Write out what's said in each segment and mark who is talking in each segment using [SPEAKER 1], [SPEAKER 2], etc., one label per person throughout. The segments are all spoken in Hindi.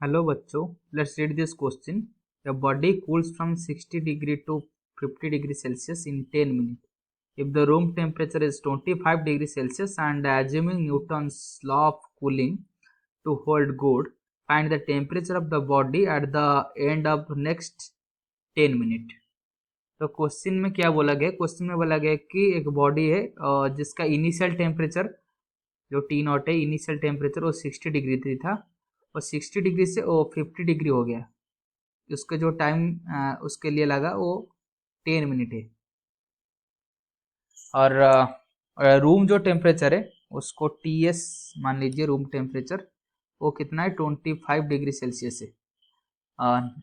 [SPEAKER 1] Hello बच्चों, let's read this question. The body cools from 60 degree to 50 degree Celsius in 10 minutes. If the room temperature is 25 degree Celsius and assuming Newton's law of cooling to hold good, find the temperature of the body at the end of next 10 minutes. तो क्वेश्चन में क्या बोला गया? क्वेश्चन में बोला गया कि एक बॉडी है जिसका इनिशियल टेम्परेचर जो टी नॉट है, इनिशियल टेम्परेचर वो 60 डिग्री था और 60 डिग्री से वो 50 डिग्री हो गया। उसका जो टाइम उसके लिए लगा वो 10 मिनट है। और रूम जो टेम्परेचर है उसको TS मान लीजिए, रूम टेम्परेचर वो कितना है 25 डिग्री सेल्सियस है।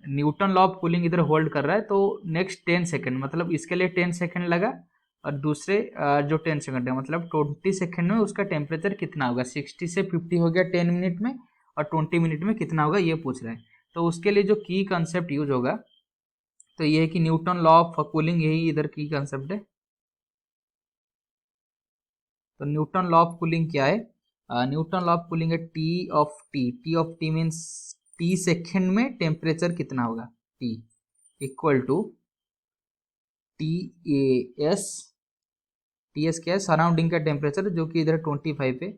[SPEAKER 1] न्यूटन लॉ ऑफ कूलिंग इधर होल्ड कर रहा है, तो नेक्स्ट 10 सेकेंड मतलब इसके लिए 10 सेकेंड लगा और दूसरे जो 10 सेकेंड है मतलब 20 सेकेंड में उसका टेम्परेचर कितना होगा। 60 से 50 हो गया 10 मिनट में और 20 मिनट में कितना होगा ये पूछ रहा है। तो उसके लिए जो की कंसेप्ट यूज होगा तो ये है कि न्यूटन लॉ ऑफ कूलिंग, यही इधर की कंसेप्ट है। तो न्यूटन लॉ ऑफ कूलिंग क्या है? न्यूटन लॉ ऑफ कूलिंग है T of T means T second में टेम्परेचर कितना होगा, T equal to TAS। TS क्या है? सराउंडिंग का टेम्परेचर जो कि इधर 25 है,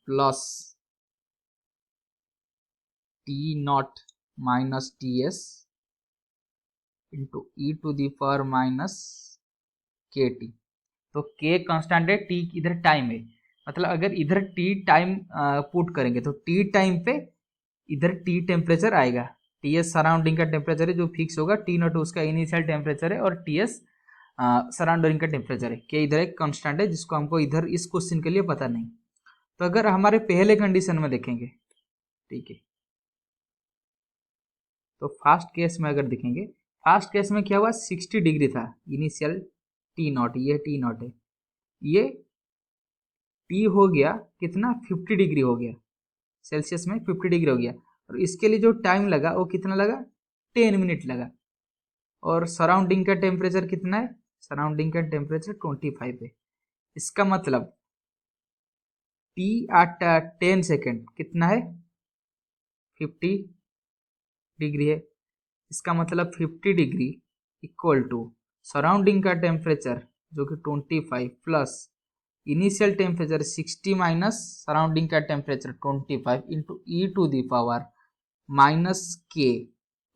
[SPEAKER 1] plus T0 minus TS into e⁻ KT। तो K कांस्टेंट है, T इधर टाइम है, मतलब अगर इधर T टाइम पुट करेंगे तो T टाइम पे इधर T टेम्परेचर आएगा। TS सराउंडिंग का टेम्परेचर है जो फिक्स होगा, T0 उसका इनिशियल टेम्परेचर है और TS सराउंडिंग का टेम्परेचर है। K इधर एक कांस्टेंट है जिसको हमको इधर इस क्वेश्चन के लिए पता नहीं। तो अगर हमारे पहले कंडीशन में देखेंगे, ठीक है, तो फर्स्ट केस में अगर देखेंगे, फर्स्ट केस में क्या हुआ, 60 डिग्री था इनिशियल T0, ये T0 है, ये T हो गया कितना 50 डिग्री हो गया, सेल्सियस में 50 डिग्री हो गया। और इसके लिए जो टाइम लगा वो कितना लगा, 10 मिनट लगा। और सराउंडिंग का टेम्परेचर कितना है, सराउंडिंग का टेम्परेचर 25 है। इसका मतलब T एट 10 सेकेंड कितना है, 50 डिग्री है। इसका मतलब 50 डिग्री इक्वल टू सराउंडिंग का टेम्परेचर जो कि 25 plus initial temperature 60 minus surrounding का टेम्परेचर 25 इंटू e⁻ -k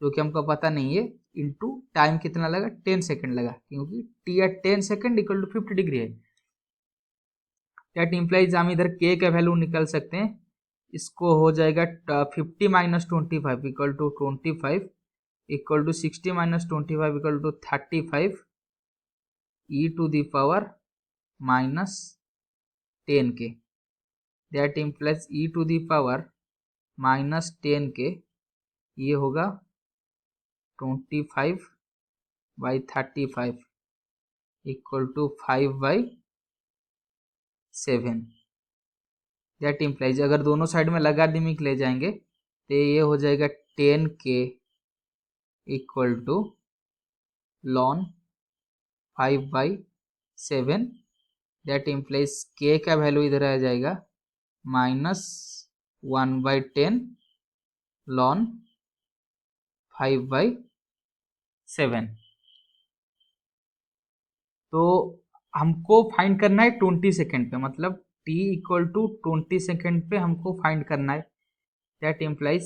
[SPEAKER 1] जो कि हमको पता नहीं है, इंटू टाइम कितना लगा, 10 सेकेंड लगा, क्योंकि T at 10 second equal to 50 degree है। दैट इम्प्लाइज हम इधर k का वैल्यू निकल सकते हैं। इसको हो जाएगा 50 minus 25 equal to 25 equal to 60 minus 25 equal to 35 e⁻ -10k। That implies e⁻ -10k ये होगा 25/35 इक्वल टू 5/7। दैट इम्प्लाइज अगर दोनों साइड में लगातार ले जाएंगे तो ये हो जाएगा 10k equal to ln 5/7। That implies k का वैल्यू इधर आ जाएगा -1/10 ln 5/7। तो हमको फाइंड करना है 20 सेकेंड पे, मतलब t इक्वल टू 20 सेकेंड पे हमको फाइंड करना है। दैट इम्प्लाइज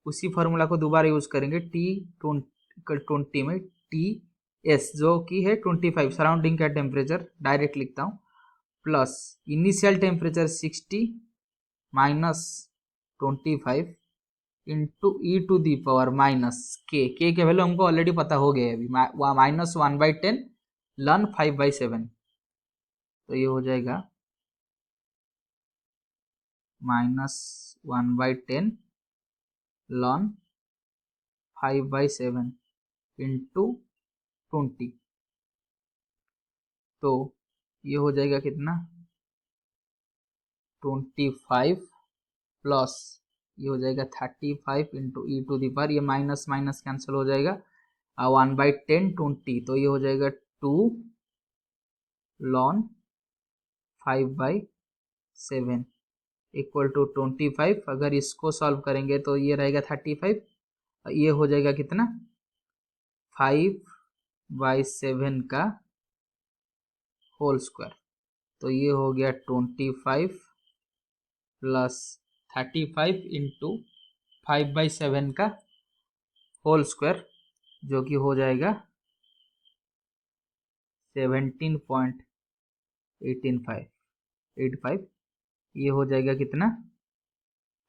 [SPEAKER 1] उसी फॉर्मूला को दोबारा यूज करेंगे, t 20 में TS जो कि है 25 सराउंडिंग का टेम्परेचर डायरेक्ट लिखता हूँ, plus initial temperature 60 minus 25 into e⁻ k के वैल्यू हमको ऑलरेडी पता हो गया है अभी, -1/10 ln 5/7। तो ये हो जाएगा -1/10 ln 5/7 इंटू 20। तो ये हो जाएगा कितना, 25 प्लस ये हो जाएगा 35 इंटू e⁻, ये माइनस माइनस कैंसिल हो जाएगा, 1/10 20, तो ये हो जाएगा 2 ln 5/7। Equal to 25। अगर इसको सॉल्व करेंगे तो ये रहेगा 35, ये हो जाएगा कितना 5/7 का होल स्क्वायर। तो ये हो गया 25 प्लस 35 इंटू 5/7 का होल स्क्वायर, जो कि हो जाएगा 17.85। ये हो जाएगा कितना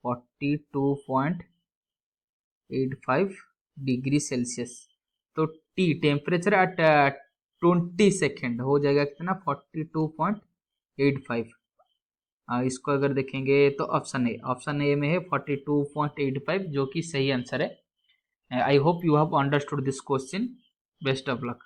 [SPEAKER 1] 42.85 डिग्री सेल्सियस। तो टी टेम्परेचर एट 20 सेकेंड हो जाएगा कितना 42.85। इसको अगर देखेंगे तो ऑप्शन ए में है 42.85, जो कि सही आंसर है। I hope you have understood this question. Best of luck.